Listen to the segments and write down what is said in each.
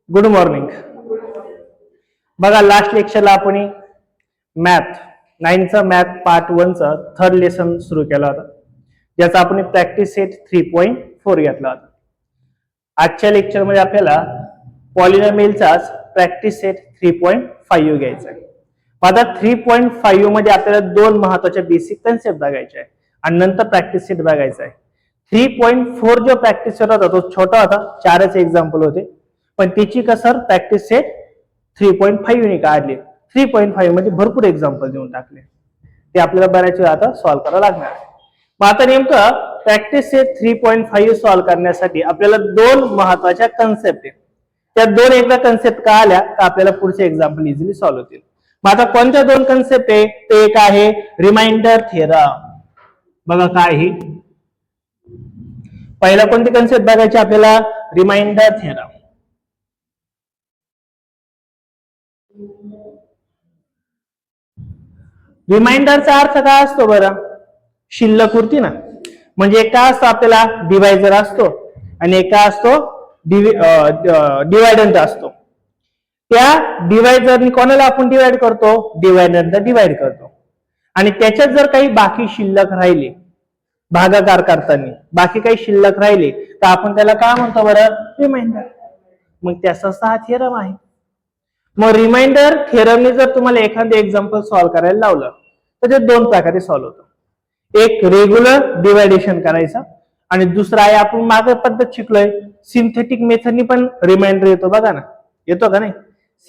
Good morning. बघा last लेक्चरला आपण मॅथ 9चा मॅथ पार्ट 1चा थर्ड लेसन सुरू केला होता, ज्याचा आपण प्रॅक्टिस सेट 3.4 घेतला होता. आजच्या लेक्चरमध्ये आपल्याला पॉलिनॉमियलचाच प्रॅक्टिस सेट 3.5 घ्यायचा आहे. आता 3.5 मध्ये आपल्याला दोन महत्त्वाच्या बेसिक कन्सेप्ट बघायच्या आहे आणि नंतर प्रॅक्टिस सेट बघायचा आहे. 3.4 जो प्रॅक्टिस सेट होता तो छोटा होता, 4च एक्झाम्पल होते, पण त्याची कसर प्रॅक्टिस सेट 3.5 ने काढली. 3.5 मध्ये भरपूर एक्झाम्पल देऊन टाकले, ते आपल्याला बऱ्याच वेळा आता सॉल्व्ह करावं लागणार आहे. मग आता नेमकं प्रॅक्टिस सेट 3.5 सॉल्व्ह करण्यासाठी आपल्याला दोन महत्त्वाच्या कन्सेप्ट आहेत. त्या दोन एकदा कन्सेप्ट का आल्या तर आपल्याला पुढचे एक्झाम्पल इझिली सॉल्व्ह होतील. मग आता कोणत्या दोन कन्सेप्ट आहे ते एक आहे रिमाइंडर थिअरम. बघा काय ही पहिला कोणती कन्सेप्ट बघायची आपल्याला, रिमाइंडर थिअरम. रिमाइंडरचा अर्थ काय असतो बरं, शिल्लक उरती ना. म्हणजे एक काय असतो आपल्याला डिवायझर असतो आणि एक काय असतो डिवायडंट असतो. त्या डिवायझरनी कोणाला आपण डिवाइड करतो, डिवायडंटला डिवाइड करतो. आणि त्याच्यात जर काही बाकी शिल्लक राहिले भागाकार करताना, बाकी काही शिल्लक राहिले तर आपण त्याला काय म्हणतो बरं, रिमाइंडर. मग त्याचा हा थिअरम आहे. मग रिमाइंडर थिअरमने जर तुम्हाला एखादं एक्झाम्पल सॉल्व्ह करायला लावलं तर ते दोन प्रकारे सॉल्व्ह होतं. एक रेग्युलर डिवायडेशन करायचा आणि दुसरा आहे आपण मागे पद्धत शिकलोय सिंथेटिक मेथडनी पण रिमाइंडर येतो. बघा ना, येतो का नाही,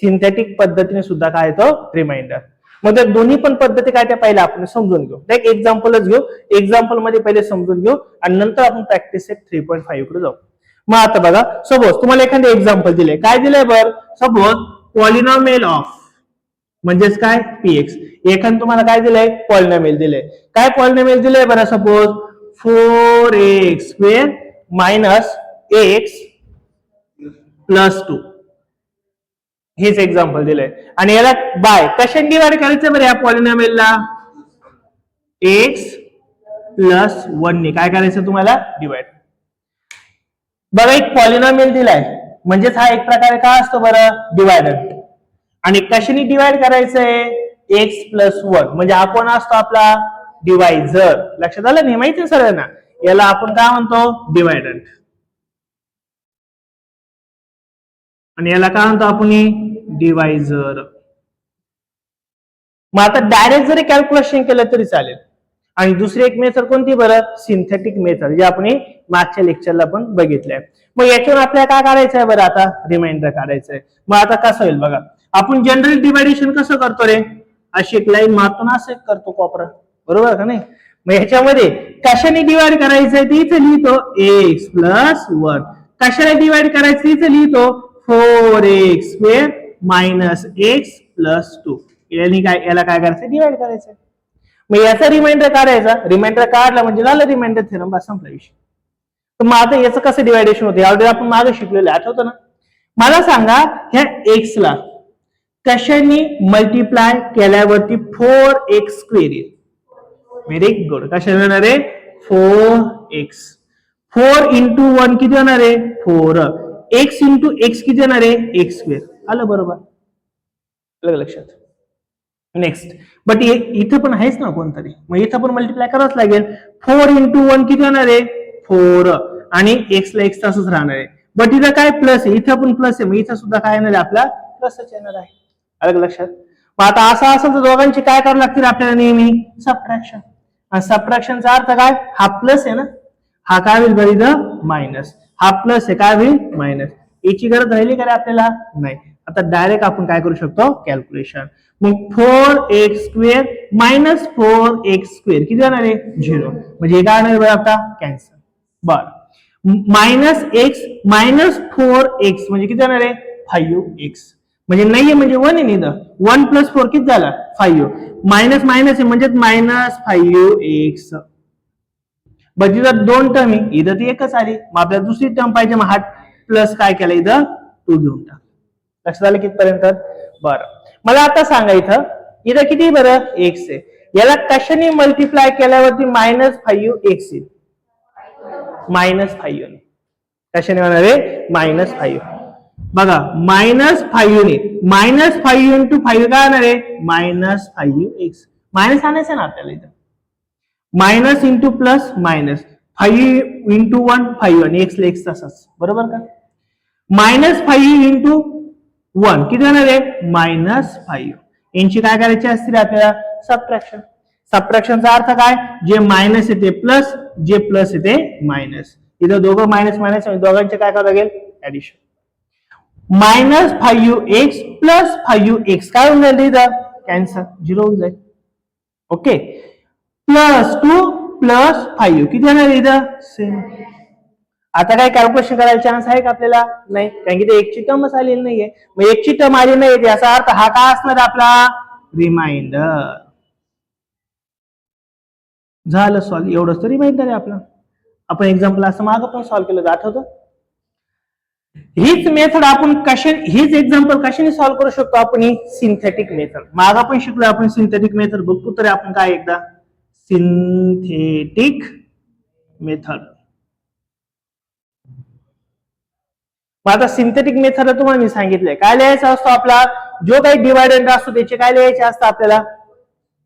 सिंथेटिक पद्धतीने सुद्धा काय येतो, रिमाइंडर. मग त्या दोन्ही पण पद्धती काय त्या पहिल्या आपण समजून घेऊ. एक एक्झाम्पलच घेऊ, एक्झाम्पल मध्ये पहिले समजून घेऊ आणि नंतर आपण प्रॅक्टिस सेट 3.5 कडे जाऊ. मग आता बघा, सपोज तुम्हाला एखादं एक्झाम्पल दिले, काय दिलंय बरं, सपोज पॉलिनॉमियल ऑफ म्हणजेच काय px. एखादं तुम्हाला काय दिलंय, पॉलिनॉमियल दिलंय. काय पॉलिनॉमियल दिलंय बरं, suppose 4x² minus x plus 2 हेच एक्झाम्पल दिलंय. आणि याला बाय कशाने डिवाइड करायचं बरं, या पॉलिनॉमियलला x प्लस 1 ने काय करायचं तुम्हाला, डिवाइड. बघा एक पॉलिनॉमियल दिलाय म्हणजेच हा एक प्रकारे काय असतो बरं, डिवायडंट. आणि कशाने डिवाइड करायचंय, x प्लस 1 म्हणजे हा कोण असतो आपला, डिवायझर. लक्षात आलं नाही, माहिती सगळ्यांना, याला आपण काय म्हणतो, डिवायडंट. आणि याला काय म्हणतो आपण, डिवायझर. मग आता डायरेक्ट जरी कॅल्क्युलेशन केलं तरी चालेल. आणि दुसरी एक मेथड कोणती बरं, सिंथेटिक मेथड, जे आपण मागच्या लेक्चरला पण बघितलंय. मग याच्यावर आपल्याला काय करायचंय बरं, आता रिमाइंडर काढायचंय. मग आता कसं होईल बघा, आपण जनरल डिवायडेशन कसं करतो रे, अशी एक लाईन मारतो ना, असं करतो कोपरा, बरोबर का नाही. मग ह्याच्यामध्ये कशाने डिवाइड करायचंय ते इथे लिहितो x प्लस 1. कशाला डिवाइड करायचं इथे लिहितो 4x² मायनस x प्लस 2. याला काय करायचं, डिवाइड करायचं. मग याचा रिमाइंडर काढायचा, रिमाइंडर काढला म्हणजे झालं रिमाइंडर थिअरम, बस संपला विषय. तर मग आता याचं कसं डिवायडेशन होतं, ऑलरेडी आपण मागे शिकलेलं आठवतं ना. मला सांगा ह्या x ला कशाने मल्टिप्लाय केल्यावरती 4x² येईल. Very good. कशाने येणार आहे, 4x. 4 इंटू 1 किती होणार आहे, 4. x इंटू x किती येणार आहे, x². आलं बरोबर, आलं लक्षात. नेक्स्ट, बट इथं पण आहेच ना कोणतरी, मग इथं पण मल्टिप्लाय करावंच लागेल. 4 इंटू 1 किती होणार आहे, 4. आणि x ला x तसंच राहणार आहे. बट इथं काय प्लस आहे, इथं पण प्लस आहे, मग इथं सुद्धा काय येणार आहे, आपला प्लसच येणार आहे. आलं लक्षात. मग आता असं असेल तर दोघांची काय करावं लागतील आपल्याला, नेहमी सबट्रॅक्शन. आणि सबट्रॅक्शनचा अर्थ काय, हा प्लस आहे ना, हा काय होईल बरं, इथं मायनस. हा प्लस आहे, काय होईल, मायनस. याची गरज राहिली का आपल्याला, नाही. आता डायरेक्ट आपण काय करू शकतो, कॅल्क्युलेशन. मग 4x² मायनस 4x² किती जाणार आहे, 0. म्हणजे काय येणार आता, कॅन्सल. बर, मायनस x मायनस 4x म्हणजे किती जाणार आहे, 5x. म्हणजे नाहीये म्हणजे 1 आहे इथं, 1 प्लस 4 किती झाला, 5. मायनस मायनस आहे म्हणजे मायनस 5x. बट इथं दोन टर्म आहे, इथं ती एकच आली. मग आपल्याला दुसरी टर्म पाहिजे, मग हा प्लस काय केलं, इथं 2 घेऊन टाक. लक्षात आलं कितपर्यंत. बरं, मला आता सांगा इथं किती बरं, x आहे. याला कशाने मल्टिप्लाय केल्यावरती मायनस 5x येईल, मायनस 5. कशाने होणार आहे, -5. बघा -5 ने -5 इंटू 5 काय येणार आहे -5x मायनस आणायचं ना आपल्याला इथं minus into plus minus 5 into 1 5 आणि x ला x तसाच बरोबर का -5 इंटू 1 किती येणार आहे -5 यांची काय करायची असते आपल्याला सबट्रॅक्शन सबट्रॅक्शनचा अर्थ काय जे मायनस येते प्लस जे प्लस येते मायनस इथं दोघं मायनस मायनस दोघांचे काय करावं लागेल ऍडिशन -5x प्लस 5x काय होऊन जाईल इथं कॅन्सल 0 होऊन जाईल ओके +2 प्लस 5 किती येणार इथं सेम आता काय कॅल्क्युलेशन करायचा चान्स आहे का आपल्याला नाही कारण की ते एक ची टर्मच आलेली नाहीये मग एक ची टर्म आली नाही याचा अर्थ हा काय असणार आपला रिमाइंडर झालं सॉल्व एवढंच तर रिमाइंडर आहे आपला आपण एक्झाम्पल असं मागं पण सॉल्व केलं आठवतं हीच मेथड आपण हीच एक्झाम्पल कशाने सॉल्व करू शकतो आपण ही सिंथेटिक मेथड मागं पण शिकलो आपण सिंथेटिक मेथड बघतो तरी आपण काय एकदा सिंथेटिक मेथड आता सिंथेटिक मेथड तुम्हाला मी सांगितलंय काय लिहायचं असतो आपला जो काही डिवायडंट असतो त्याचे काय लिहायचे असतात आपल्याला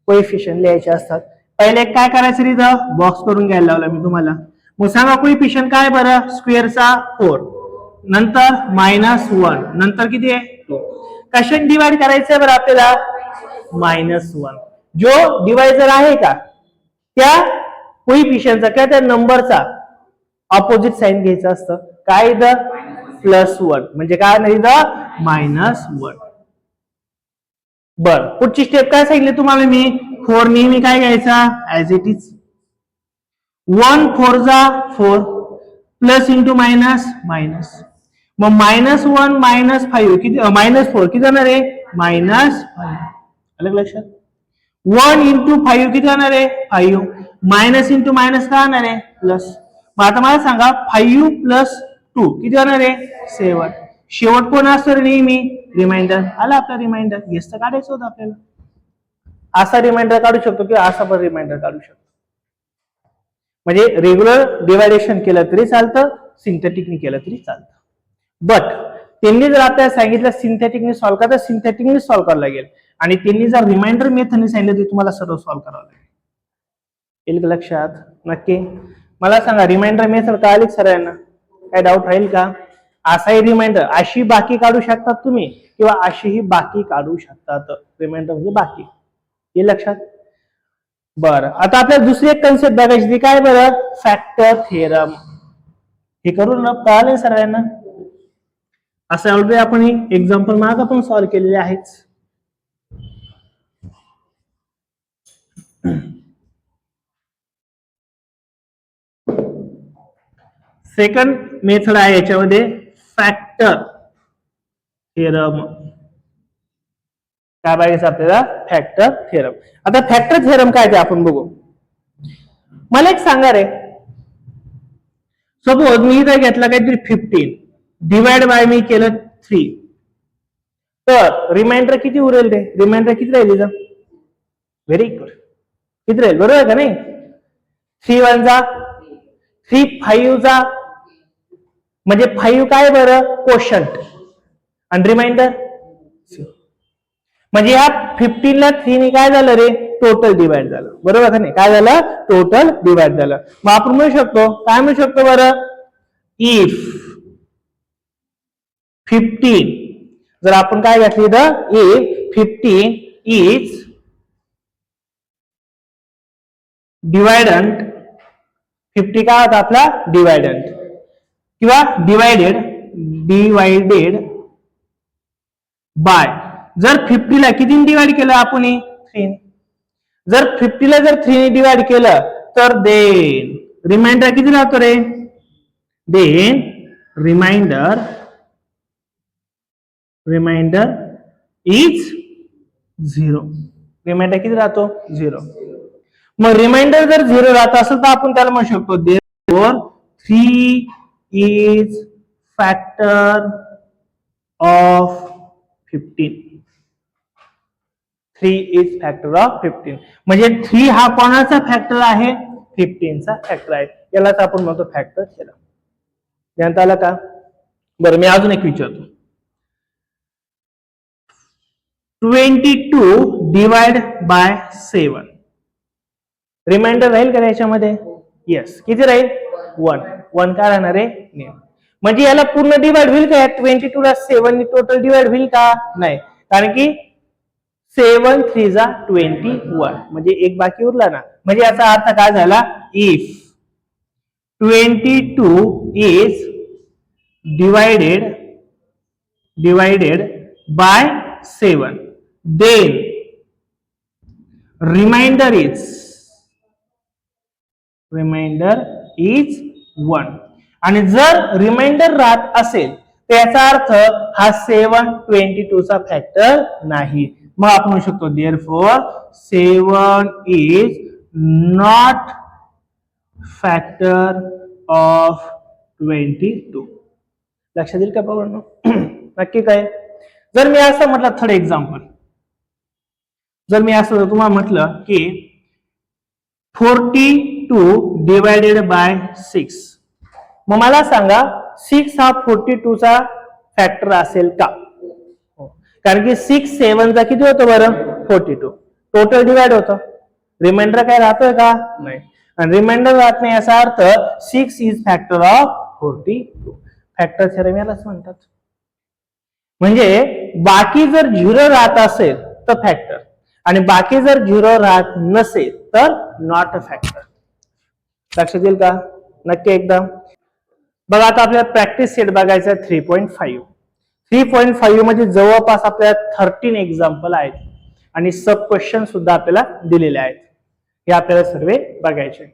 कोएफिशियंट लिहायचे असतात पहिले काय करायचं इथं बॉक्स करून घ्यायला लावला मी तुम्हाला मग सांगा कोएफिशियंट काय बरं स्क्वेअरचा 4 नंतर -1 नंतर किती आहे 2 कशाने डिवाइड करायचंय बरं आपल्याला -1 जो डिवायझर आहे का त्या कोएफिशियंटचा किंवा त्या नंबरचा ऑपोजिट साइन घ्यायचं असतं काय इथं +1 म्हणजे काय नाही इथं -1 बर पुढची स्टेप काय सांगितली तुम्हाला मी 4 नेहमी काय घ्यायचा ऍज इट इज 1 4 जा 4 प्लस इंटू मायनस मायनस मग -1 -5 किती -4 किती जाणार आहे -5 अलग लक्षात 1 इंटू 5 किती जाणार आहे 5 मायनस इंटू मायनस काय जाणार आहे प्लस मग आता मला सांगा 5 प्लस 2 किती जाणार आहे 7 शेवट कोण असतो नेहमी रिमाइंडर आला आपला रिमाइंडर गेस तर काढायचं होतं आपल्याला असा रिमाइंडर काढू शकतो किंवा असा पण रिमाइंडर काढू शकतो म्हणजे रेग्युलर डिवायडेशन केलं तरी चालतं सिंथेटिकने केलं तरी चालतं बट त्यांनी जर आपल्याला सांगितलं सिंथेटिकने सॉल्व्ह करा तर सिंथेटिकने सॉल्व्ह करावं लागेल आणि त्यांनी जर रिमाइंडर मेथडने सांगितलं तर तुम्हाला सर्व सॉल्व्ह करावं लागेल येईल लक्षात नक्की मला सांगा रिमाइंडर मेथड कळाली सरांना काय डाऊट राहील का असाही रिमाइंडर अशी बाकी काढू शकतात तुम्ही किंवा अशीही बाकी काढू शकतात रिमाइंडर म्हणजे बाकी हे लक्षात बरं आता आपल्याला दुसरी एक कन्सेप्ट बघायची ती काय बरं फॅक्टर थेरम हे करून कळाले सरांना असं ऑलरेडी आपण एक्झाम्पल मागं पण सॉल्व्ह केलेले आहेच सेकंड मेथड आहे याच्यामध्ये फॅक्टर थेरम काय बघायचं आपल्याला फॅक्टर थेरम आता फॅक्टर थेरम काय ते आपण बघू मला एक सांगा रे सपोज मी इथं घेतला काहीतरी 15 डिवाइड बाय मी केलं 3 तर रिमाइंडर किती उरेल रे रिमाइंडर किती राहील इथं व्हेरी गुड किती राहील बरोबर का नाही 3 1 जा 3 5 जा म्हणजे 5 काय बरं कोशंट आणि रिमाइंडर म्हणजे या 15 ला 3 ने काय झालं रे टोटल डिवाइड झालं बरोबर का नाही काय झालं टोटल डिवाइड झालं मग आपण म्हणू शकतो काय म्हणू शकतो बरं इफ 15 जर आपण काय घेतली तर इफ 15 इज डिवायडंट 50 काय होता आपला डिवायडंट किंवा डिवायडेड बाय जर 50 ला किती डिवाइड केलं आपण 3 जर 50 ला जर 3 ने डिवाइड केलं तर देन रिमाइंडर किती राहतो रे देन रिमाइंडर इज 0 रिमाइंडर किती राहतो 0 मग रिमाइंडर जर 0 राहत असेल तर आपण त्याला म्हणू शकतो therefore 3 is factor of 15 3 is factor of 15 म्हणजे 3 हा कोणाचा फॅक्टर आहे 15 चा फॅक्टर आहे यालाच आपण म्हणतो फॅक्टर थेरम ध्यानात आलं का बरं मी अजून एक विचारतो 22 डिवाइड बाय 7. रिमाइंडर राहील का याच्यामध्ये? येस. किती राहील? 1 काय राहणार आहे? नेम. म्हणजे याला पूर्ण डिवाइड होईल का? 22 ला 7 ने टोटल डिवाइड होईल का? नाही, कारण की 7 3 जा 21, म्हणजे एक बाकी उरला ना. म्हणजे याचा अर्थ काय झाला? If 22 is divided by 7, then remainder is 1. आणि जर रिमाइंडर राहत असेल तर याचा अर्थ हा 7 22 चा फॅक्टर नाही. मग आपण म्हणू शकतो therefore 7 is not factor of 22. लक्षात येईल का प्रॉब्लेम? नक्की काय? जर मी असं म्हटलं, थर्ड एक्झाम्पल, जर मी असं तुम्हाला म्हटलं की 42 डिवायडेड बाय 6, मग मला सांगा 6 हा 42 चा फॅक्टर असेल का? कारण की 6 7 चा किती होतं बरं? 42. टोटल डिवाइड होतं, रिमाइंडर काय राहतोय का? नाही. आणि रिमाइंडर राहत नाही याचा अर्थ 6 is factor of 42. Factor theorem यालाच म्हणतात. म्हणजे बाकी जर 0 राहत असेल तर फॅक्टर, आणि बाकी जर 0 राहत नसेल तर नॉट अ फॅक्टर. लक्षात येईल का? नक्की एकदम. बघा आता आपल्याला प्रॅक्टिस सेट बघायचा 3.5. 3.5 मध्ये जवळपास आपल्याला 13 एक्झाम्पल आहेत आणि सब क्वेश्चन सुद्धा आपल्याला दिलेले आहेत. हे आपल्याला सर्व बघायचे.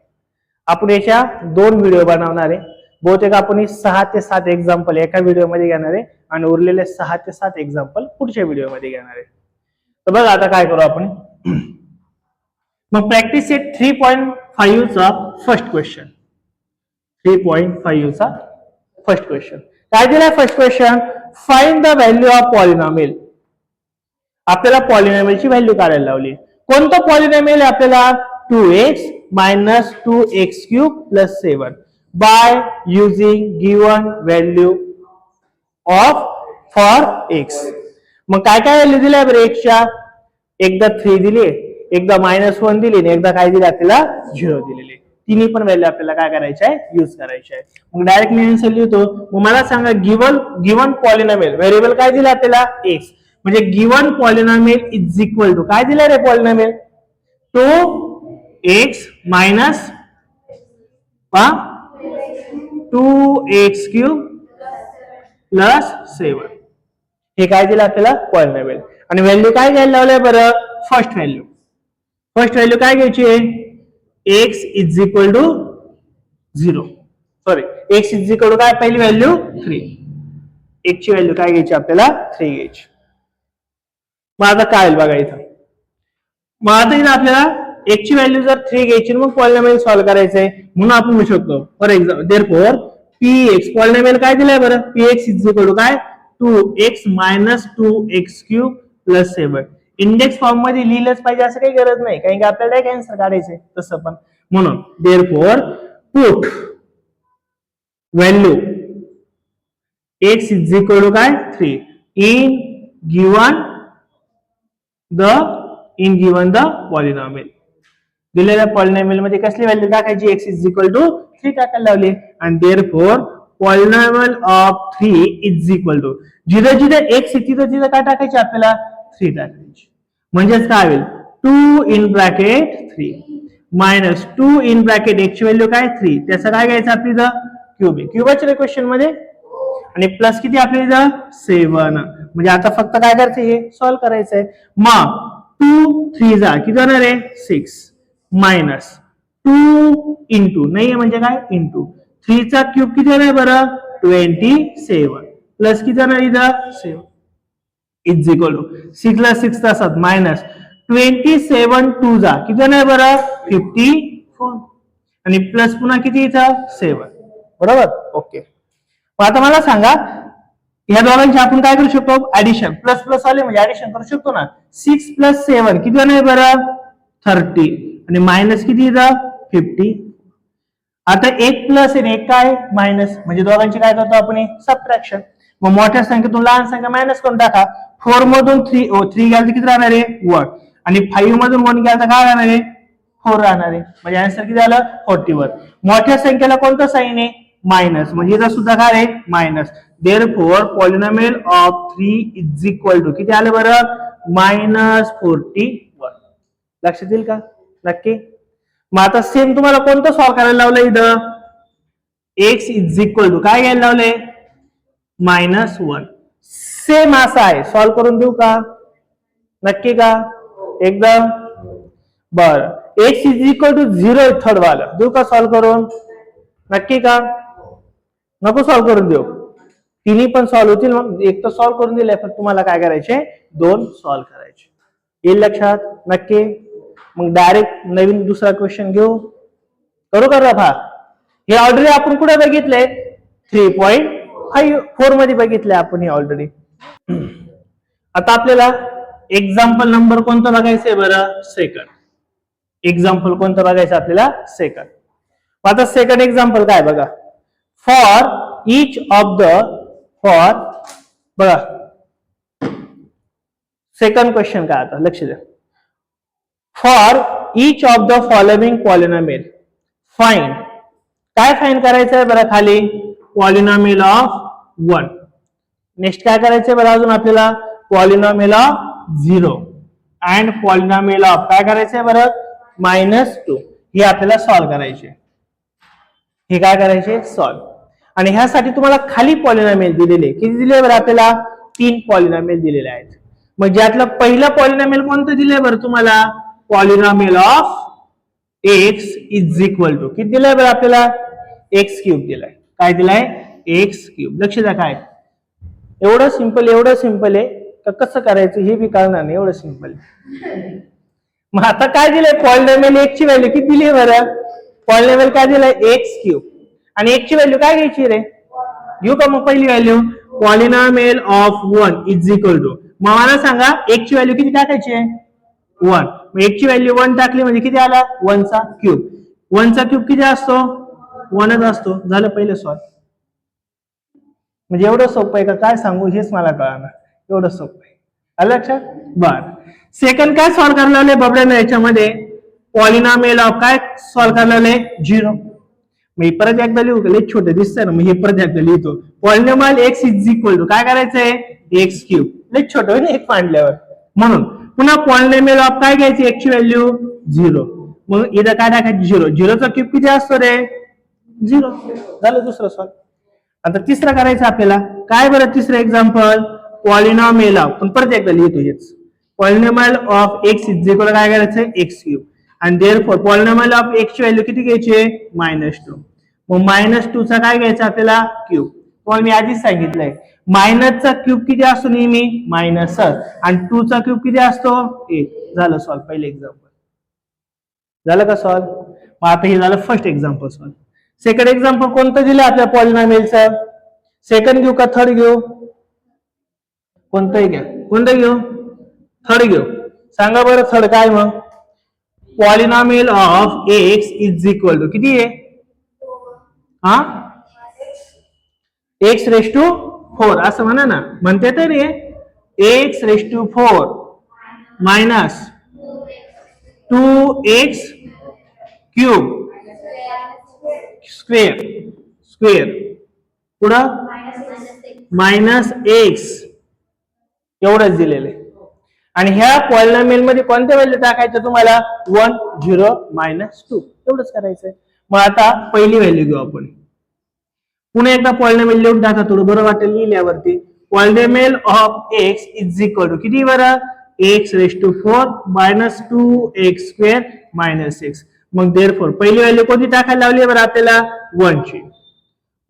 आपण याच्या 2 व्हिडिओ बनवणार आहे. बहुतेक आपण 6 ते 7 एक्झाम्पल एका व्हिडिओमध्ये घेणार आहे आणि उरलेले 6 ते 7 एक्झाम्पल पुढच्या व्हिडिओमध्ये घेणार आहे. तर बघा आता काय करू आपण. मग प्रॅक्टिस सेट 3.5 चा फर्स्ट क्वेश्चन. 3.5 चा फर्स्ट क्वेश्चन काय दिलाय? First question, find the value of polynomial. आपल्याला पॉलिनॉमियलची व्हॅल्यू काढायला लावली. कोणतं पॉलिनॉमियल आहे आपल्याला? 2x minus 2x cube plus 7 by using given value of for x. मग काय काय व्हॅल्यू दिल्या बरं x च्या? एकदा 3 दिली, एकदा -1 दिली आणि एकदा काय दिली आपल्याला? 0 दिलेली. तिन्ही पण व्हॅल्यू आपल्याला काय करायची आहे? यूज करायची आहे. मग डायरेक्ट मी आन्सर लिहितो. मग मला सांगा गिवन पॉलिनॉमियल व्हेरिएबल काय दिला आपल्याला? x. म्हणजे given polynomial is equal to काय दिलं रे polynomial? 2x minus 2x cube plus 7. हे काय दिलं आपल्याला? पॉलिनॉमियल. आणि व्हॅल्यू काय घ्यायला लावलंय बरं? First value. फर्स्ट व्हॅल्यू काय घ्यायची आहे? x is equal to 0. Sorry, x is equal to काय? पहिली व्हॅल्यू 3. x ची व्हॅल्यू काय घ्यायची आपल्याला? 3 घ्यायची. मग आता काय होईल बघा इथं. मग आता इथं आपल्याला x ची व्हॅल्यू जर 3 घ्यायची मग पॉलिनॉमियल सॉल्व्ह करायचंय. म्हणून आपण म्हणू शकतो for example therefore px polynomial काय दिलाय बरं? px इज इक्वल टू काय? 2x minus 2x cube plus 7. Index form मध्ये लिहिलंच पाहिजे असं काही गरज नाही, कारण की आपल्याला एक आन्सर काढायचंय तसं पण. म्हणून therefore put value x is equal to काय? 3 इन गिवन द पॉलिनॉमियल. दिलेल्या पॉलिनॉमियल मध्ये कसली व्हॅल्यू टाकायची? x इज इक्वल टू 3 टाकायला लावली. आणि therefore polynomial of 3 is equal to जिथे जिथे x आहे तिथे तिथे काय टाकायचे आपल्याला? 3 टाकायची. म्हणजेच काय होईल? 2 in bracket 3 minus 2 in bracket x ची व्हॅल्यू काय? 3. त्याचं काय घ्यायचं आपल्याला? क्यूब. क्यूबाच्या क्वेश्चन मध्ये आणि प्लस किती आपल्याला? 7. म्हणजे आता फक्त काय करायचं? हे सॉल्व्ह करायचंय. मग 2 3 जा किती होणार आहे? 6 मायनस 2 इंटू नाही म्हणजे काय? इंटू 3 चा क्यूब किती होणार बरं? 27 प्लस किती होणार इथं? 7 इज इक्वल टू 6 ला 6 तासात मायनस 27 2 जा किती होणार बरं? 54 आणि प्लस पुन्हा किती इथं? 7. बरोबर? ओके. आता मला सांगा या दोघांची आपण काय करू शकतो? ऍडिशन. प्लस प्लस आले म्हणजे ऍडिशन करू शकतो ना. 6 प्लस 7 किती होणार बरं? 30 आणि मायनस किती इथं? 50. आता एक प्लस आणि एक काय? मायनस. म्हणजे दोघांची काय करतो आपण? सबट्रॅक्शन. मग मोठ्या संख्येतून लहान संख्या मायनस करून टाका. 4 मधून 3 गेलं तर किती राहणार आहे 1 आणि 5 मधून 1 गेलं तर काय राहणार आहे 4 राहणार आहे. म्हणजे आन्सर किती झालं 41. मोठ्या संख्येला कोणतं साइन आहे मायनस म्हणजे याचा सुद्धा काय आहे minus. Therefore polynomial of 3 is equal to किती आलं बरं -41. लक्षात येईल का नक्की. मग आता सेम तुम्हाला कोणतं सॉल्व्ह करायला लावलं इथं x इज इक्वल टू काय घ्यायला लावलंय -1. सेम असं आहे सॉल्व्ह करून देऊ का नक्की का एकदम बर. x is equal to 0 third वाला देऊ का सॉल्व्ह करून नक्की का नको सॉल्व्ह करून देऊ. तिन्ही पण सॉल्व्ह होतील. मग एक तर सॉल्व्ह करून दिलंय पण तुम्हाला काय करायचे 2 सॉल्व्ह करायचे. येईल लक्षात नक्की. मग डायरेक्ट नवीन दुसरा क्वेश्चन घेऊ करू का रफा. हे ऑलरेडी आपण कुठे बघितलंय 3.4 मध्ये बघितलंय आपण हे ऑलरेडी. आता आपल्याला एक्झाम्पल नंबर कोणतं बघायचंय बरं सेकंड. एक्झाम्पल कोणतं बघायचं आपल्याला सेकंड. आता सेकंड एक्झाम्पल काय बघा. For each of the for बघा सेकंड क्वेश्चन काय आता लक्ष द्या. For each of the following polynomial find काय फाइंड करायचं आहे बरं खाली पॉलिनॉमियल ऑफ 1. नेक्स्ट काय करायचंय बरं अजून आपल्याला polynomial of 0 and polynomial of काय करायचंय बरं -2. हे आपल्याला सॉल्व्ह करायचे. हे काय करायचे सॉल्व्ह. आणि ह्यासाठी तुम्हाला खाली पॉलिनॉमियल दिलेले किती दिले बरं आपल्याला 3 पॉलिनॉमियल दिलेले आहेत. मग ज्यातलं पहिलं पॉलिनॉमियल कोणतं दिलंय बरं तुम्हाला polynomial of x is equal to किती दिलंय बरं आपल्याला x³ दिलाय. काय दिलाय x³. लक्ष द्या काय एवढं सिंपल आहे का कसं करायचं हे बी कळणार नाही एवढं सिंपल. मग आता काय दिलंय पॉलिनॉमियल x ची व्हॅल्यू किती दिली बरं पॉलिनॉमियल काय दिलंय x³ आणि x ची व्हॅल्यू काय घ्यायची रे घेऊ का मग पहिली value polynomial of 1 is equal to. मग मला सांगा x ची व्हॅल्यू किती टाकायची आहे 1. मग x ची व्हॅल्यू 1 टाकली म्हणजे किती आला 1 चा क्यूब. 1 चा क्यूब किती असतो 1च असतो. झालं पहिलं सॉल्व. म्हणजे एवढं सोपं आहे का काय सांगू हेच मला कळणार एवढं सोपं आहे. आलं लक्षात बर. सेकंड काय सॉल्व्ह करायला लावले बबड्यानं याच्यामध्ये पॉलिनॉमियल ऑफ काय सॉल्व्ह करायला लावले 0. मी परत एकदा लिहू लई छोटे दिसतंय ना मग हे परत एकदा लिहितो. Polynomial x is equal to काय करायचंय x³ लई छोटं होईल एक मांडल्यावर म्हणून पुन्हा पॉलिनॉमियल ऑफ काय घ्यायची x ची व्हॅल्यू 0. मग इथं काय टाकायचं 0. 0 चा क्यूब किती असतो रे 0. झालं दुसरं सॉल्व. आता तिसरं करायचं आपल्याला काय बरं तिसरं एक्झाम्पल पॉलिनॉमियल ऑफ पण परत एकदा लिहितो हेच polynomial of x is equal काय करायचं x³ आणि देअरफॉर पॉलिनॉमियल ऑफ x ची व्हॅल्यू किती घ्यायची -2. मग -2 चा काय घ्यायचा आपल्याला क्यूब. तुम्हाला मी आधीच सांगितलंय मायनसचा क्यूब किती असतो नेहमी मायनस आणि 2 चा क्यूब किती असतो 1. झालं सॉल्व पहिले एक्झाम्पल. झालं का सॉल्व. मग आता हे झालं first example solve. Second example कोणतं दिलं आपल्या पॉलिनॉमियलचं सेकंड घेऊ का थर्ड घेऊ कोणतंही घ्या कोणतं घेऊ थर्ड घेऊ. सांगा बरं थर्ड काय मग polynomial of x is equal to किती आहे हा x⁴ असं म्हणा ना म्हणते तर x⁴ मायनस 2x³ स्क्वेअर पुढं -x एवढंच दिलेलं. आणि ह्या पॉलिनॉमियल मध्ये कोणत्या व्हॅल्यू टाकायचं तुम्हाला 1 0 -2 एवढंच करायचंय. मग आता पहिली व्हॅल्यू घेऊ आपण. पुन्हा एकदा पॉलिनॉमियल लिहून टाका थोडं बरं वाटेल लिहिल्यावरती. Polynomial of x is equal to किती बरं x⁴ - 2x² - x. मग देअरफॉर पहिली व्हॅल्यू कोणती टाकायला लावली बरं आपल्याला 1 ची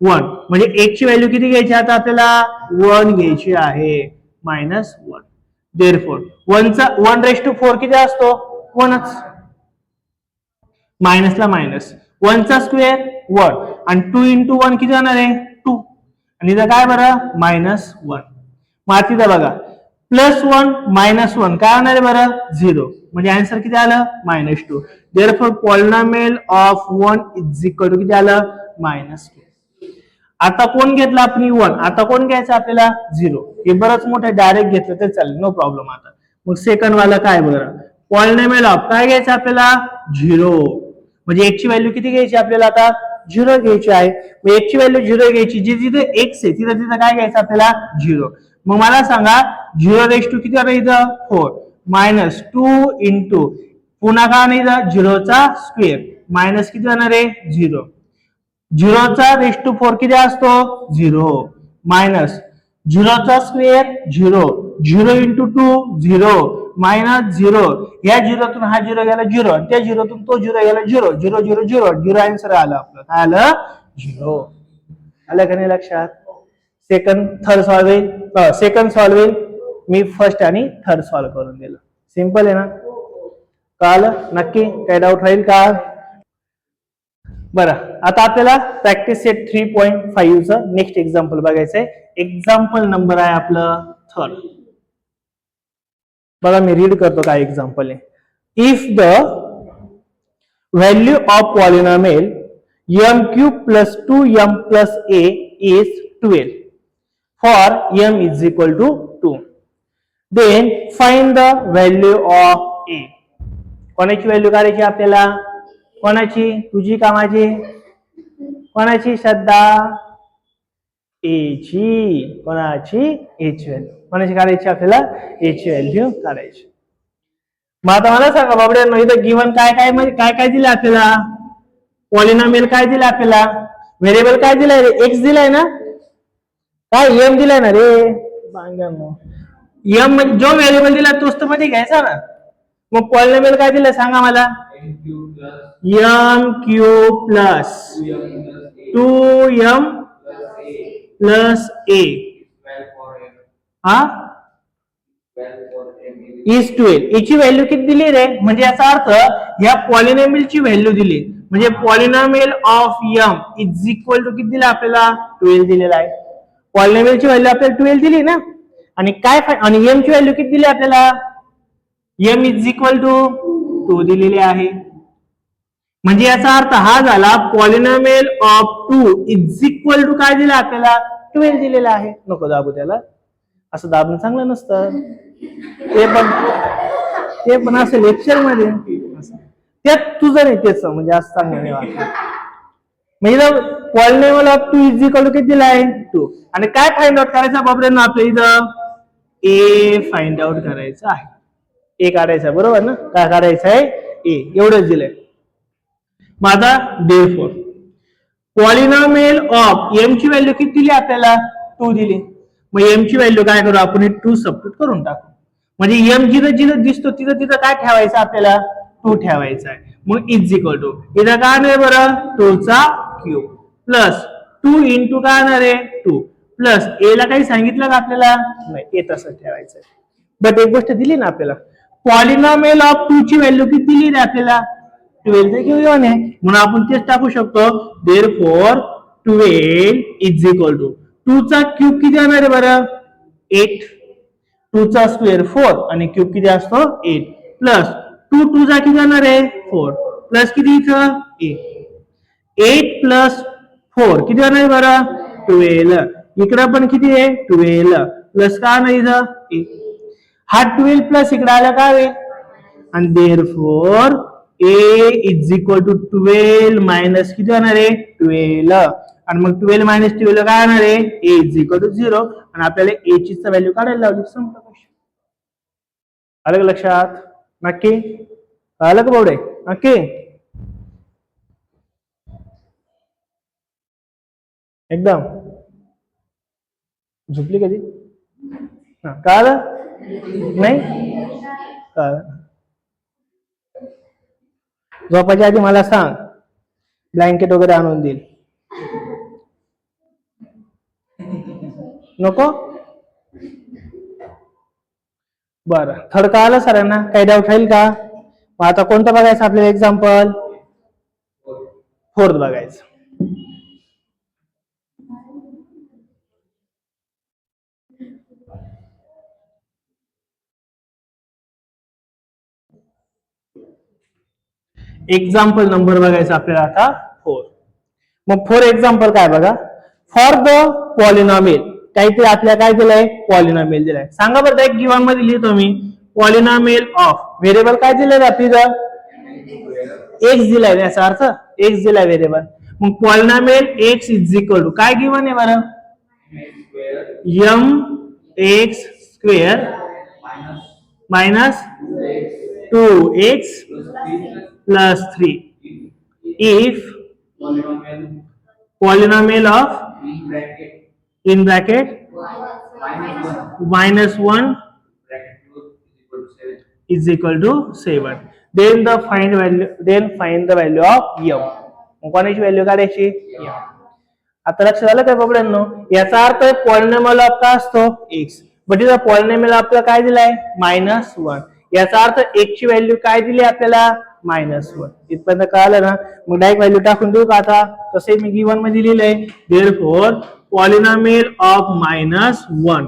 1 म्हणजे x ची व्हॅल्यू किती घ्यायची आता आपल्याला 1 घ्यायची आहे -1. देअरफॉर 1⁴ किती असतो 1च मायनसला मायनस 1 चा स्क्वेअर 1 आणि 2 × 1 किती जाणार आहे 2 आणि इथं काय बरं -1. मग तिथं बघा +1 -1 काय होणार आहे बरं 0 म्हणजे आन्सर किती आलं -2. Therefore polynomial of 1 is equal to किती आलं -2. आता कोण घेतलं आपण 1, आता कोण घ्यायचं आपल्याला 0. हे बरंच मोठं डायरेक्ट घेतलं तर चालेल, नो प्रॉब्लेम. आता मग सेकंड वाला काय बरं, पॉलिनॉमियल ऑफ काय घ्यायचं आपल्याला 0. म्हणजे x ची व्हॅल्यू किती घ्यायची आपल्याला आता 0 घ्यायची आहे. मग x ची व्हॅल्यू 0 घ्यायची, जिथे x आहे तिथं तिथं काय घ्यायचं आपल्याला 0. मग मला सांगा 0 रेश टू किती आहे इथं 4 मायनस 2 इंटू पुन्हा काय नाही इथं 0 चा स्क्वेअर मायनस किती होणार आहे 0. 0 चा रेश टू 4 किती असतो 0 मायनस 0 चा स्क्वेअर 0 0 इंटू 2 0 मायनस 0. या 0तून हा 0 गेला 0, त्या 0तून तो 0 गेला 0 0 0 0 0 आन्सर आलं आपलं. काय आलं 0. आलं का नाही लक्षात. Second third solve second solving मी फर्स्ट आणि थर्ड सॉल्व्ह करून दिलं. सिंपल आहे ना. कळलं नक्की. काय डाऊट राहील का. बरं आता आपल्याला प्रॅक्टिस सेट 3.5 चं नेक्स्ट एक्झाम्पल बघायचंय. एक्झाम्पल नंबर आहे आपलं थर्ड. बघा मी रीड करतो काय एक्झाम्पल आहे. If the value of polynomial m cube plus 2m plus a is 12 for m is equal to 2, then find the value of a. कोणाची value काढायची आपल्याला. कोणाची तुझी का माझी. कोणाची श्रद्धा a ची. कोणाची a ची व्हॅल्यू. कोणाची काढायची आपल्याला a ची व्हॅल्यू काढायची. मग आता मला सांगा बाबड्यांनो इथं गिवन काय काय म्हणजे काय काय दिलं आपल्याला. पॉलिनॉमियल काय दिलं आपल्याला. व्हेरिएबल काय दिलाय रे x दिलाय ना. काय m दिलाय ना रे. m म्हणजे जो व्हेरिएबल दिला तोच तर मध्ये घ्यायचा ना. मग पॉलिनॉमियल काय दिलं सांगा मला. m cube plus 2m plus a हा इज 12. याची व्हॅल्यू किती दिली रे. म्हणजे याचा अर्थ या पॉलिनॉमियल ची व्हॅल्यू दिली. म्हणजे polynomial of m is equal to किती दिला आपल्याला 12 दिलेला आहे. पॉलिनॉमियल ची व्हॅल्यू आपल्याला 12 दिली ना. आणि काय आणि m ची व्हॅल्यू किती दिली आपल्याला. m इज इक्वल टू 2 दिलेली आहे. म्हणजे याचा अर्थ हा झाला polynomial of 2 is equal to काय दिला आपल्याला 12 दिलेला आहे. नको दाबू त्याला. असं दाबून चांगलं नसतं. ते पण असं लेक्चर मध्ये त्यात तुझं नाही त्याच म्हणजे असं चांगलं नाही वाटत. म्हणजे polynomial of 2 is equal to किती दिलाय 2. आणि काय फाइंड आउट करायचं बाबड्यांनो आपल्या इथं a फाइंड आउट करायचं आहे. a काढायचा बरोबर ना. काय काढायचं आहे a एवढंच दिलंय. मग आता देअरफॉर पॉलिनॉमियल ऑफ m ची व्हॅल्यू किती दिली आपल्याला 2 दिली. मग m ची व्हॅल्यू काय करू आपण 2 सबस्टिट्यूट करून टाकू. म्हणजे m जिथं जिथं दिसतो तिथं तिथं काय ठेवायचं आपल्याला 2 ठेवायचा आहे. मग इज इक्वल टू इथं काय नाही बरं 2 चा क्यूब प्लस 2 इंटू काय येणार आहे 2 प्लस a ला काही सांगितलं का आपल्याला नाही a तसं ठेवायचं आहे. बट एक गोष्ट दिली ना आपल्याला पॉलिनॉमियल ऑफ 2 ची व्हॅल्यू किती दिली रे आपल्याला 12 तर घेऊन आहे. म्हणून आपण तेच टाकू शकतो. देअरफॉर 12 इज इक्वल टू 2 चा क्यूब किती येणार आहे बरं 8. 2 चा स्क्वेअर 4 आणि क्यूब किती असतो 8 प्लस 2 2 चा किती येणार आहे 4 प्लस किती इथं 8 प्लस 4 किती येणार आहे बरं 12. इकडं पण किती आहे 12 प्लस काय नाही इथं 8. हा 12 प्लस इकडे आला काय होईल. आणि therefore a is equal to 12 minus किती होणार आहे 12. आणि मग 12 मायनस 12 काय होणार आहे a इज इक्वल टू 0. आणि आपल्याला a ची व्हॅल्यू काढायला लावली. संपला क्वेश्चन. आलं का लक्षात नक्की. आलं का बावडे नक्की. एकदम झोपली कधी कळलं नाही. कळलं. झोपायच्या आधी मला सांग ब्लँकेट वगैरे आणून देईल. नको. बरं थर्ड कळालं सरांना. काही डाऊट राहील का. मग आता कोणतं बघायचं आपल्याला एक्झाम्पल फोर्थ बघायचं. एक्झाम्पल नंबर बघायचा आपल्याला आता 4. मग 4 एक्झाम्पल काय बघा. फॉर द पॉलिनॉमियल काहीतरी आपल्याला काय दिलंय पॉलिनॉमियल दिलाय. सांगा बरं एक गिव्हन मध्ये लिहितो मी पॉलिनॉमियल ऑफ व्हेरिएबल काय दिलंय आपल्याला एक्स दिलाय याचा अर्थ एक्स दिलाय व्हेरिएबल. मग polynomial x is equal to काय गिव्हन आहे बरं m x square minus 2x plus 3 if polynomial of in bracket minus 1 is equal to 7 then find the value of m. कोणाची व्हॅल्यू काढायची m. आता लक्षात आलं काय बाबड्यांनो याचा अर्थ पॉलिनॉमियल ऑफ काय असतो x बट इथं पॉलिनॉमियल आपल्याला काय दिलाय -1 याचा अर्थ x ची व्हॅल्यू काय दिली आपल्याला -1 इथपर्यंत कळालं ना. मग डायरेक्ट व्हॅल्यू टाकून देऊ का आता तसे मी गिव्हन मध्ये लिहिलंय therefore polynomial of -1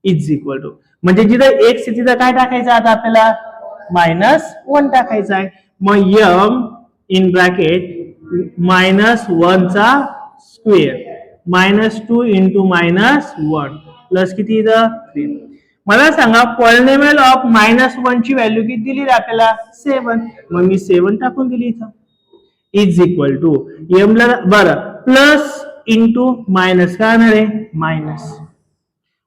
is equal to म्हणजे जिथं x तिथं काय टाकायचं आता आपल्याला -1 टाकायचं आहे. मग m इन ब्रॅकेट -1 चा स्क्वेअर -2 इंटू -1 प्लस किती इथं 3. मला सांगा पॉलिनॉमियल ऑफ -1 ची व्हॅल्यू किती दिली आपल्याला 7 मग मी 7 टाकून दिली इथं इज इक्वल टू m ला बरं प्लस इंटू मायनस काय होणार आहे मायनस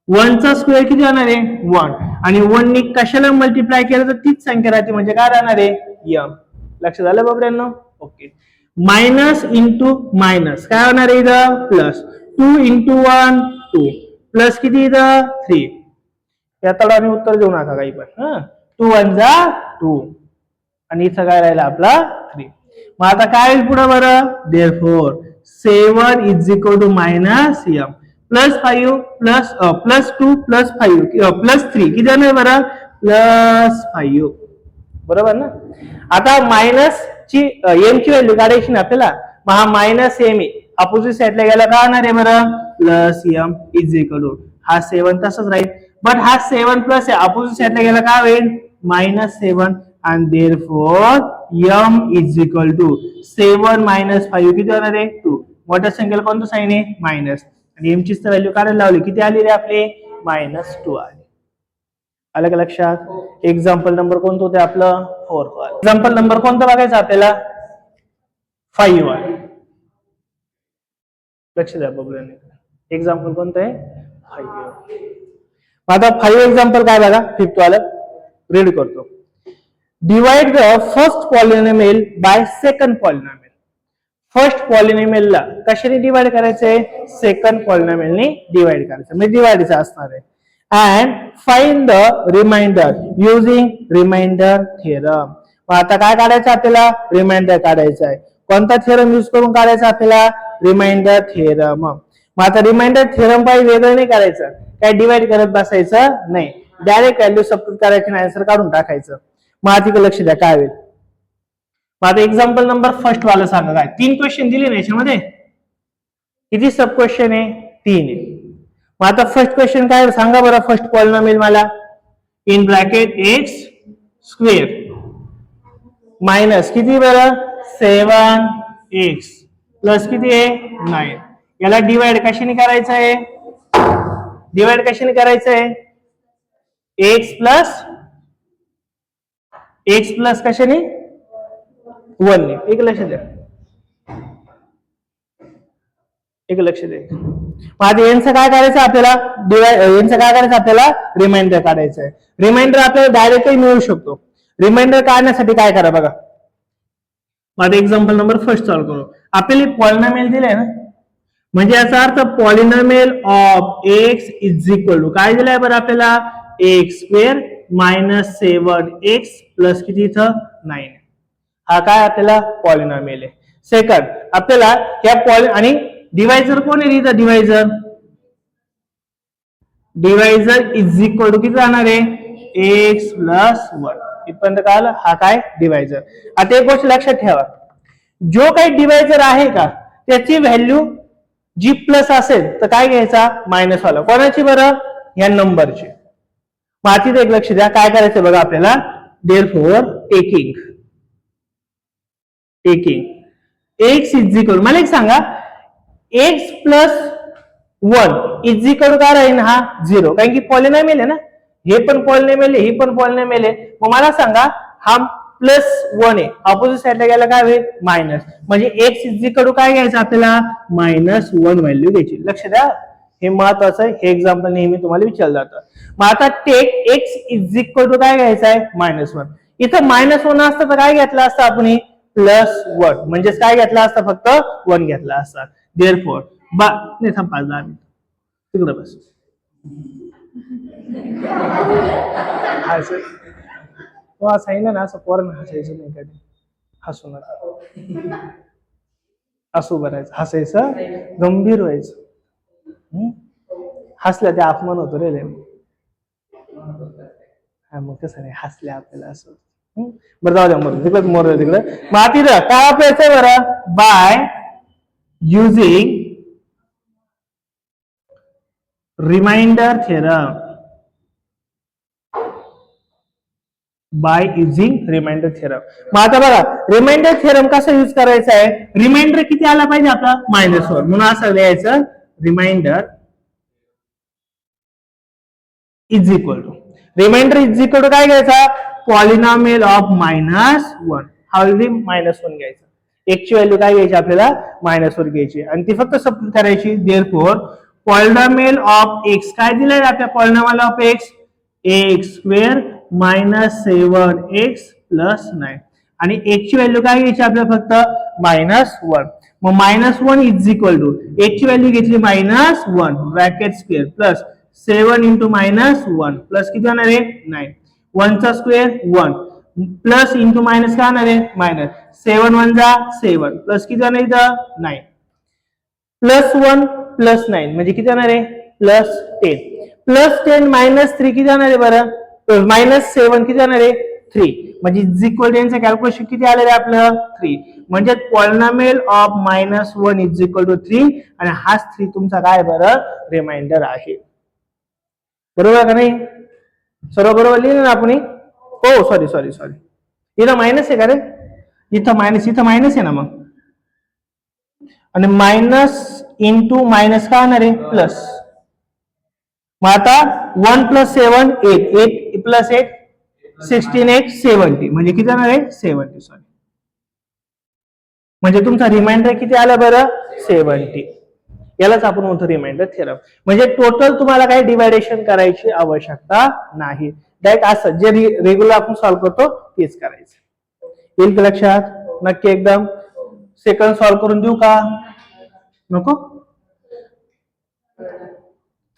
1 चा स्क्वेअर किती होणार आहे 1 आणि 1 ने कशाला मल्टिप्लाय केलं तर तीच संख्या राहते म्हणजे काय राहणार आहे m. लक्षात आलं बाबड्यांनो ओके. मायनस इंटू मायनस काय होणार आहे इथं प्लस 2 इंटू 1 2 प्लस किती इथं 3 या तडाने उत्तर देऊ नका काही पण 2 1 जा 2 आणि इथं काय राहिला आपला 3. मग आता काय होईल पुढे बरं therefore 7 is equal to minus m plus 5 plus 2 plus 5 plus 3 किती आहे बरं प्लस 5 बरोबर ना. आता मायनस ची m ची व्हॅल्यू काढायची ना आपल्याला मग हा मायनस m अपोजिट साइडला गेला काय होणार आहे बरं plus m is equal to हा 7 तसंच राहील बट हा 7 प्लस आहे अपोजिट साइडला गेला काय होईल -7 and therefore m is equal to 7 minus 5 किती होणार आहे 2 मोठ्या संख्येला कोणतं साइन आहे मायनस आणि m ची व्हॅल्यू काढायला लावली किती आली रे आपले -2 आली. आलं का लक्षात. एक्झाम्पल नंबर कोणतं होतं आपलं 4. एक्झाम्पल नंबर कोणतं बघायचं आपल्याला 5 वाला. लक्ष द्या बघून एक्झाम्पल कोणतं आहे 5. आता 5 एक्झाम्पल काय बघा 5th वाला रीड करतो. Divide the first polynomial by second polynomial. First polynomial ला कशाने डिवाइड करायचंय सेकंड पॉलिनॉमियल ने डिवाइड करायचं म्हणजे डिवाइडचं असणार आहे. And find the remainder using remainder theorem. आता काय काढायचं आपल्याला रिमाइंडर काढायचा आहे. कोणता थिअरम यूज करून काढायचा आपल्याला रिमाइंडर थिअरम. मग आता रिमाइंडर थिअरम काही वेगळं नाही करायचं काय डिवाइड करत बसायचं नाही डायरेक्ट व्हॅल्यू सबस्टिट्यूट करायची आणि आन्सर काढून टाकायचं. मग आधी लक्ष द्या काय होईल. मग आता एक्झाम्पल नंबर फर्स्ट वाला सांगा काय 3 क्वेश्चन दिले ना याच्यामध्ये किती सब क्वेश्चन आहे 3 आहे. मग आता फर्स्ट क्वेश्चन काय सांगा बरं फर्स्ट पॉलिनॉमियल मला in bracket x square minus किती बरं 7x प्लस किती आहे 9 याला डिवाइड कशाने करायचं आहे डिवाइड कशाने करायचं आहे x प्लस कशाने 1 ने. एक लक्ष द्या आधी यांचं काय करायचं आपल्याला यांचं काय करायचं आपल्याला रिमाइंडर काढायचं आहे. रिमाइंडर आपल्याला डायरेक्टही मिळू शकतो. रिमाइंडर काढण्यासाठी काय करा बघा. माझं एक्झाम्पल नंबर फर्स्ट सॉल्व्ह करू. आपल्याला पॉलिनॉमियल दिलंय ना म्हणजे याचा अर्थ polynomial of x is equal to काय दिलंय बरं आपल्याला x square minus 7x plus किती इथं 9 हा काय आपल्याला पॉलिनॉमियल आहे. सेकंड आपल्याला या आणि डिवायझर कोण आहे इथं डिवायझर इज इक्वल टू किती जाणार आहे x प्लस 1 इथपर्यंत काय आलं हा काय डिवायझर. आता एक गोष्ट लक्षात ठेवा जो काही डिवायझर आहे का त्याची व्हॅल्यू जी प्लस असेल तर काय घ्यायचा मायनस वाला कोणाची बरं या नंबरची. मातीत एक लक्ष द्या काय करायचं बघा आपल्याला therefore taking x is equal मला एक सांगा x plus 1 is equal to काय राहील हा 0, कारण की पॉलिनॉमियल आहे ना, हे पण पॉलिनॉमियल आहे, ही पण पॉलिनॉमियल आहे. मग मला सांगा हा +1 आहे, ऑपोजिट साईडला गेला काय होईल मायनस, म्हणजे x इज इक्वल टू काय घ्यायचं आपल्याला -1 व्हॅल्यू घ्यायची. लक्ष द्या, हे महत्वाचं आहे, हे एक्झाम्पल नेहमी तुम्हाला विचारलं जातं. मग आता take x is equal to काय घ्यायचं आहे -1. इथं -1 असतं तर काय घेतलं असतं आपण +1, म्हणजे काय घेतला असता फक्त 1 घेतला असता. देअरफॉर नाही थांब 5-10 मिनिट तिकडे बस. तो असं आहे ना, असं पोरांना हसायचं नाही, कधी हसू नका, हसू भरायचं, हसायचं गंभीर व्हायचं. हसल्या ते अपमान होतो रे. मग कसं नाही हसल्या आपल्याला असं. बरं जाऊ द्या, तिकडे तिकडे माती काय वापरायचंय बरं, by using remainder theorem. By using remainder theorem. मग आता बघा रिमाइंडर थेरम कसा युज करायचा आहे, रिमाइंडर किती आला पाहिजे आपला -1, म्हणून असं लिहायचं remainder is equal to, remainder is equal to काय घ्यायचा पॉलिनॉमियल ऑफ -1. ऑलरेडी -1 घ्यायचं, x ची व्हॅल्यू काय घ्यायची आपल्याला -1 घ्यायची आणि ती फक्त सबस्टिट्यूट करायची. देअरफॉर पॉलिनॉमियल ऑफ x काय दिलंय आपल्या पॉलिनॉमियल ऑफ x² -7x + 9 आणि x ची व्हॅल्यू काय घ्यायची आपल्याला फक्त -1. मग -1 इज इक्वल टू x ची व्हॅल्यू घेतली -1 bracket square plus 7 into -1 plus किती होणार आहे 9, 1 चा स्क्वेअर 1 प्लस इंटू मायनस काय होणार आहे मायनस, 7 1 जा 7 प्लस किती होणार इथं 9 +1 + 9 म्हणजे किती होणार आहे +10 +10 -3 किती होणार आहे बरं -7 किती होणार आहे 3 म्हणजे इज इक्वल टू यांचं कॅल्क्युलेशन किती आलेलं आहे आपलं 3 म्हणजे polynomial of -1 is equal to 3 आणि हाच 3 तुमचा काय बरं रिमाइंडर आहे. बरोबर का नाही, सर्व बरोबर लिहिलं ना आपण. हो सॉरी इथं मायनस आहे का रे, इथं मायनस आहे ना, मग आणि मायनस इंटू मायनस काय होणार आहे प्लस. मग आता 1 + 7 8 8 + 8 16 8 70 म्हणजे किती होणार आहे 70. सॉरी म्हणजे तुमचा रिमाइंडर किती आला बरं 70. यालाच आपण म्हणतो रिमाइंडर थेरम. म्हणजे टोटल तुम्हाला काही डिवायडेशन करायची आवश्यकता नाही, डायरेक्ट असं जे रेग्युलर आपण सॉल्व्ह करतो तेच करायचं. येईल लक्षात नक्की एकदम. सेकंड सॉल्व्ह करून देऊ का नको,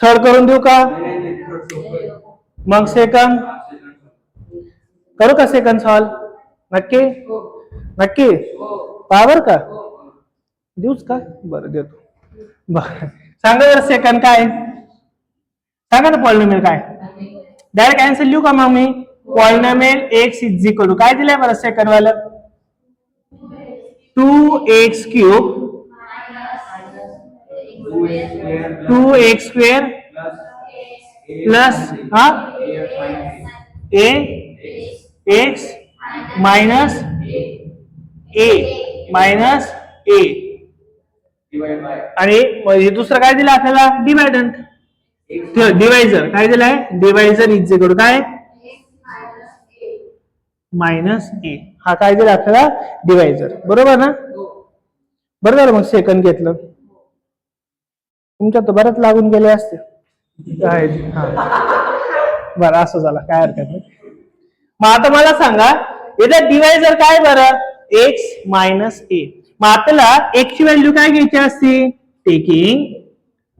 थर्ड करून देऊ का, मग सेकंड करू का सेकंड सॉल्व्ह नक्की नक्की पावर का देऊच का, बरं देतो. बरं सांगा जरा सेकंड काय सांगा ना, पॉलिनॉमियल काय, डायरेक्ट आन्सर लिहू का मग मी, polynomial x is equal to काय दिलंय बरं सेकंड वाला 2x³ 2x² plus ax minus a आणि दुसरं काय दिलं आपल्याला डिवायडंट डिवायझर काय दिलाय डिवायझर इज इक्वल टू काय -a. हा काय दिला आपल्याला डिवायझर. बरोबर ना, बरोबर. मग सेकंड घेतलं, तुमच्या तर बरंच लागून गेले असते. बरं असं झालं काय हरकत नाही. मग आता मला सांगा इथं डिवायझर काय बरं x - a. मग आपल्याला x ची व्हॅल्यू काय घ्यायची असते टेकिंग,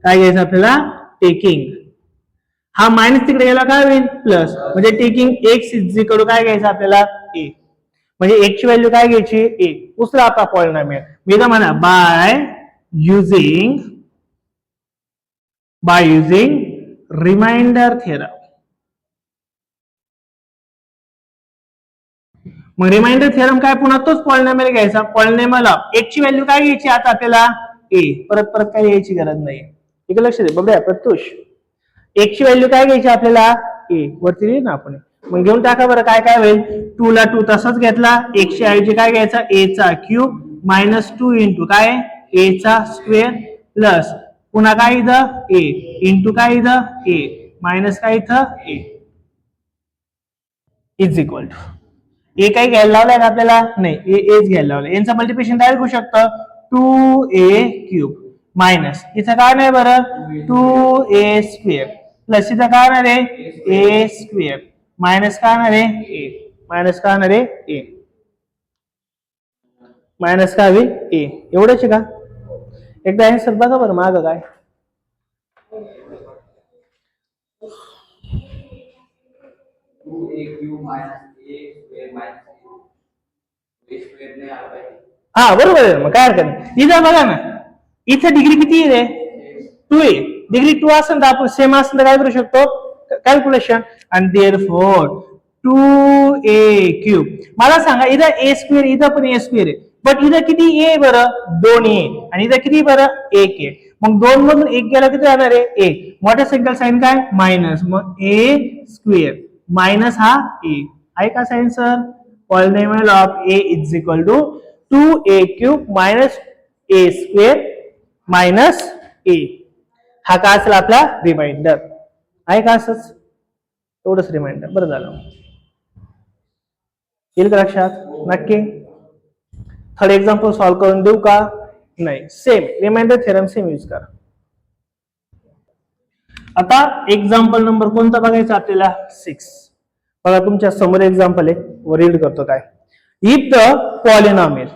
काय घ्यायचं आपल्याला टेकिंग, हा मायनस तिकडे गेला काय होईल प्लस, म्हणजे taking x is equal to काय घ्यायचं आपल्याला a. म्हणजे x ची व्हॅल्यू काय घ्यायची a. दुसरा आपला पॉलिनॉमियल मी तर म्हणा बाय युझिंग रिमाइंडर थेरम. मग रिमाइंडर थेरम काय पुन्हा तोच पॉलिनॉमियल घ्यायचा, पॉलिनॉमियल ऑफ x ची व्हॅल्यू काय घ्यायची आता आपल्याला a. परत काय यायची गरज नाही. ठीक लक्ष दे बघूया प्रत्युष, x ची व्हॅल्यू काय घ्यायची आपल्याला a वरती लिहिलं ना आपण. मग घेऊन टाका बरं काय काय होईल 2 ला 2 तसंच घेतला, x ची ऐवजी काय घ्यायचा a चा क्यूब -2 इंटू काय a चा स्क्वेअर प्लस पुन्हा काय इथं ए इंटू काय इथं ए मायनस काय इथं ए इज इक्वल टू ए काही घ्यायला लावलाय का आपल्याला नाही एच घ्यायला लावलंय यांचं मल्टिप्लिकेशन डायरेक्ट होऊ शकतं 2a³ मायनस इथं काय नाही बरं 2a² प्लस इथं काय होणार आहे a² मायनस काय होणार आहे ए मायनस काय होणार आहे ए मायनस काय हवी ए एवढंच का एकदा आन्सर बघा बरं मागं काय हा बरोबर आहे मग काय हरकत नाही इथं बघा ना इथं डिग्री किती आहे 2a डिग्री 2 असेल तर आपण सेम असेल तर काय करू शकतो कॅल्क्युलेशन आणि देअरफॉर 2a³ मला सांगा इथं a² इथं पण a² आहे बट इथं किती ए बरं 2a आणि इथं किती बरं 1 आहे मग 2 मधून 1 गेला किती राहणार आहे 1 मोठ्या संख्येला साइन काय मायनस मग a² मायनस हा ए आहे का sign sir polynomial of a is equal to 2a³ minus a² minus a हा काय असेल आपला रिमाइंडर आहे का असंच एवढंच रिमाइंडर बरं झालं येईल का लक्षात नक्की थर्ड एक्झाम्पल सॉल्व्ह करून देऊ का नाही same remainder theorem same use करा आता एक्झाम्पल नंबर कोणता बघायचा आपल्याला 6 बघा तुमच्या समोर एक्झाम्पल आहे व रीड करतो काय इफ द पॉलिनॉमियल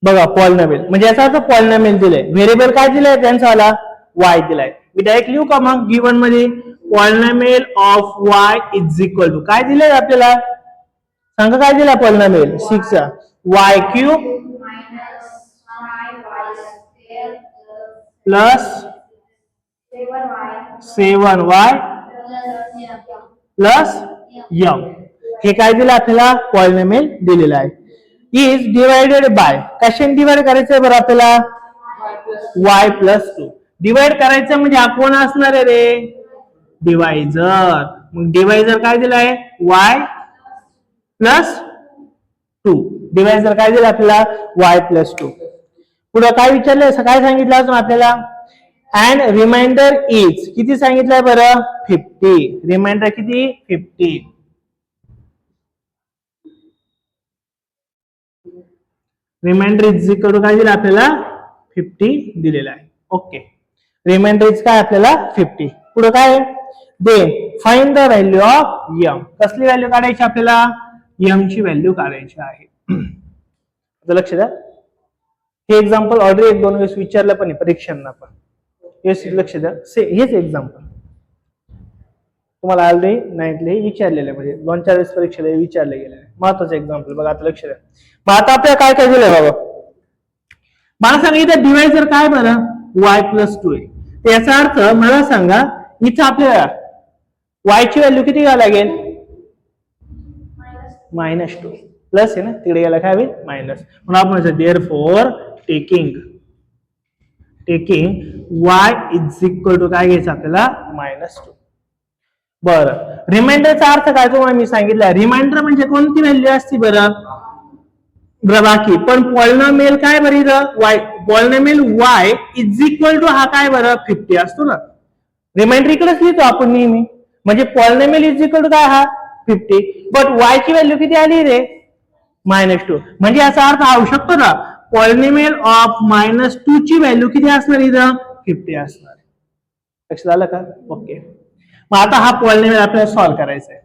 बघा पॉलिनॉमियल म्हणजे याचा अर्थ पॉलिनॉमियल दिलंय व्हेरिएबल काय दिलंय त्यांचा आला y दिलाय मी डायरेक्ट लिहू का मग गिवन मध्ये polynomial of y is equal to काय दिलंय आपल्याला सांगा काय दिला पॉलिनॉमियल 6 चा y³ plus 7y plus m हे काय दिलं आपल्याला पॉलिनॉमियल दिलेलं आहे इज डिवाइडेड बाय कशाने डिवाइड करायचंय बरं आपल्याला y+2 डिवाइड करायचं म्हणजे हा कोण असणार आहे रे डिवायझर मग डिवायझर काय दिलाय y+2 डिवायझर काय दिलं आपल्याला y+2 पुढे काय विचारलंय काय सांगितलं अजून आपल्याला अँड रिमाइंडर इज किती सांगितलंय बरं 50 रिमाइंडर किती 50 रिमाइंडर इज इक्वल टू काय दिलं आपल्याला 50 दिलेलं आहे ओके रिमाइंडर इज काय आपल्याला 50 पुढे काय then find the value of m कसली व्हॅल्यू काढायची आपल्याला m ची व्हॅल्यू काढायची आहे लक्ष द्या हे एक्झाम्पल ऑलरेडी एक दोन वेळेस विचारलं पण आहे परीक्षांना पण लक्ष द्या हेच एक्झाम्पल तुम्हाला ऑलरेडी नाईन्थले विचारलेलं म्हणजे 2-4 वेळेस परीक्षेला विचारले गेले महत्वाचं एक्झाम्पल बघा आता लक्ष द्या मग आता आपल्याला काय काय दिलंय बाबा मला सांगा इथं डिवायझर काय बरं y+2 आहे तर याचा अर्थ मला सांगा इथं आपल्याला y ची व्हॅल्यू किती घ्यावी लागेल -2 प्लस आहे ना तिकडे गेला काय होईल मायनस म्हणून आपण म्हणतो therefore taking y is equal to काय घ्यायचं आपल्याला -2 बरं रिमाइंडरचा अर्थ काय तुम्हाला मी सांगितलं रिमाइंडर म्हणजे कोणती व्हॅल्यू असते बरं बाकी पण पॉलिनॉमियल काय बरं इथं y polynomial y is equal to हा काय बरं 50 असतो ना रिमाइंडर इकडेच लिहितो आपण नेहमी म्हणजे पॉलिनॉमियल इज इक्वल टू काय हा 50 बट y ची व्हॅल्यू किती आली रे -2 म्हणजे याचा अर्थ होऊ शकतो ना पॉलिनॉमियल ऑफ -2 ची व्हॅल्यू किती असणार इथं 50 असणार लक्षात आलं का ओके मग आता हा पॉलिनॉमियल आपल्याला सॉल्व्ह करायचा आहे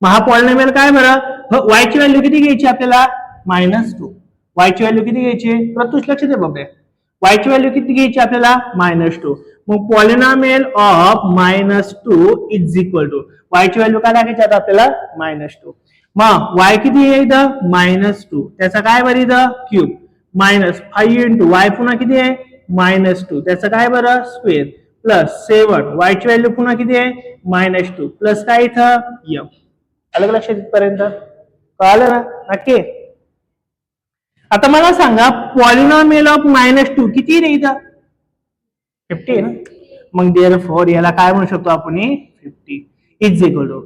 मग हा पॉलिनॉमियल काय बरं y ची व्हॅल्यू किती घ्यायची आपल्याला -2 y ची व्हॅल्यू किती घ्यायची प्रत्युष लक्ष दे बाबा y ची व्हॅल्यू किती घ्यायची आपल्याला -2 मग polynomial of -2 is equal to y ची व्हॅल्यू काय टाकायची आता आपल्याला -2 मग y किती आहे इथं -2 त्याचा काय बरं इथं क्यूब -5 इंटू y पुन्हा किती आहे -2 त्याचं काय बरं स्क्वेअर प्लस 7 y ची व्हॅल्यू पुन्हा किती आहे -2 प्लस काय इथं m अलग लक्षात इथपर्यंत कळलं ना नक्की आता मला सांगा पॉलिनॉमियल ऑफ -2 किती रे इथं 50 आहे ना मग देअरफॉर याला काय म्हणू शकतो आपण 50 इज इक्वल टू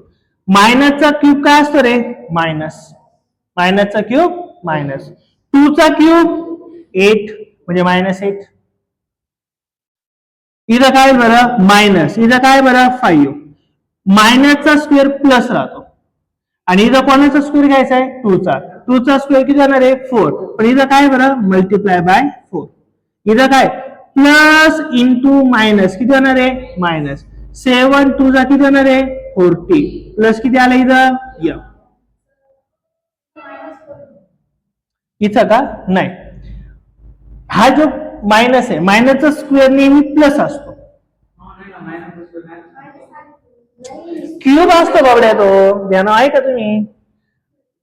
मायनसचा क्यूब काय असतो रे मायनसचा क्यूब -2 चा क्यूब 8 म्हणजे -8 इथं काय बरं मायनस, इथं काय बरं 5, मायनसचा स्क्वेअर प्लस राहतो आणि इथं कोणाचा स्क्वेअर घ्यायचा आहे 2चा, 2चा स्क्वेअर किती जाणार आहे 4, पण इथं काय बरं मल्टिप्लाय बाय 4, इथं काय प्लस इंटू मायनस किती जाणार आहे मायनस, 7 2 किती जाणार आहे 40 प्लस किती आलं इथं m, इथं का नाही, हा जो मायनस आहे मायनसचा स्क्वेअर नेहमी प्लस असतो, क्यूब असतो बाबड्या तो, ध्यान आहे का तुम्ही,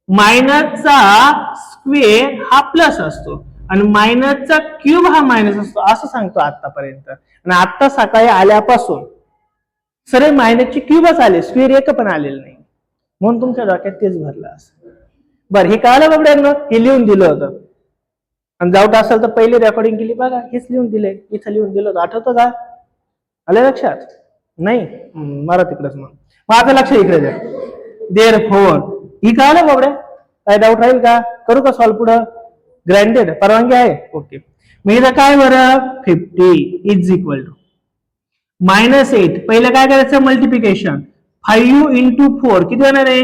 मायनसचा स्क्वेअर हा प्लस असतो आणि मायनसचा क्यूब हा मायनस असतो असं सांगतो आतापर्यंत, आणि आता सकाळी आल्यापासून सर मायनसचे क्यूबच आले, स्क्वेअर एक पण आलेलं नाही, म्हणून तुमच्या डोक्यात तेच भरलं असं. बरं हे कळलं बाबड्यांना, हे लिहून दिलं होतं आणि डाऊट असेल तर पहिली रेकॉर्डिंग केली बघा, हेच लिहून दिले, इथं लिहून दिलं होतं, आठवतं का, आलं लक्षात नाही, मला तिकडच मग माझं लक्ष इकडे द्या, देअरफॉर ही कळलं बाबड्या, काय डाऊट राहील का, करू का सॉल्व पुढं, ग्रँटेड परवानगी आहे, ओके. मग इथं काय बरं 50 इज इक्वल टू -8, पहिलं काय करायचं मल्टिप्लिकेशन, 5 इंटू 4 किती होणार आहे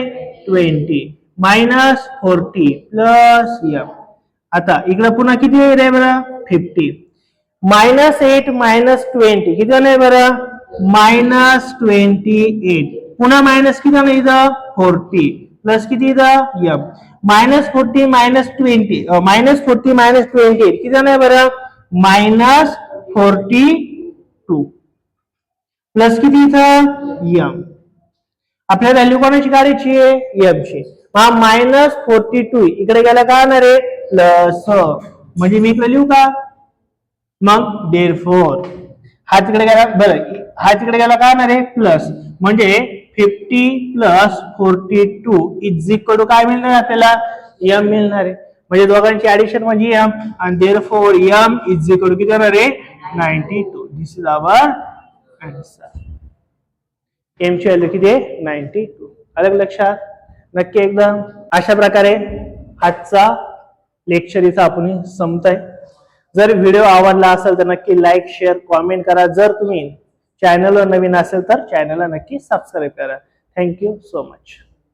20 मायनस 40 प्लस m, आता इकडे पुन्हा किती येईल रे बरं 50, -8 मायनस 20 किती होणार बरं -28, पुन्हा मायनस किती होणार इथं 40 प्लस किती इथं m, -40 मायनस 20 -40 मायनस 28 किती होणार बरं -42 प्लस किती इथं m, आपल्या व्हॅल्यू कोणाची काढायची आहे m ची, हा -42 इकडे गेला का होणार आहे प्लस, म्हणजे मी इकडे लिहू का मग देअरफॉर, हा तिकडे गेला बरं, हा तिकडे गेला का होणार आहे प्लस, म्हणजे 50 प्लस 42 इज इक्वल टू काय मिळणार आपल्याला m मिळणार आहे, म्हणजे दोघांची ऍडिशन म्हणजे m, आणि therefore m is equal to किती होणार आहे 92, this is our answer, m ची व्हॅल्यू किती आहे 92, आलं लक्षात, नक्की एकदम. अशा प्रकारे आजचा लेक्चर इथं आपण संपतोय. जर व्हिडिओ आवडला असेल तर नक्की लाईक शेअर कॉमेंट करा, जर तुम्ही चॅनलवर नवीन असेल तर चॅनलला नक्की सबस्क्राईब करा. Thank you so much.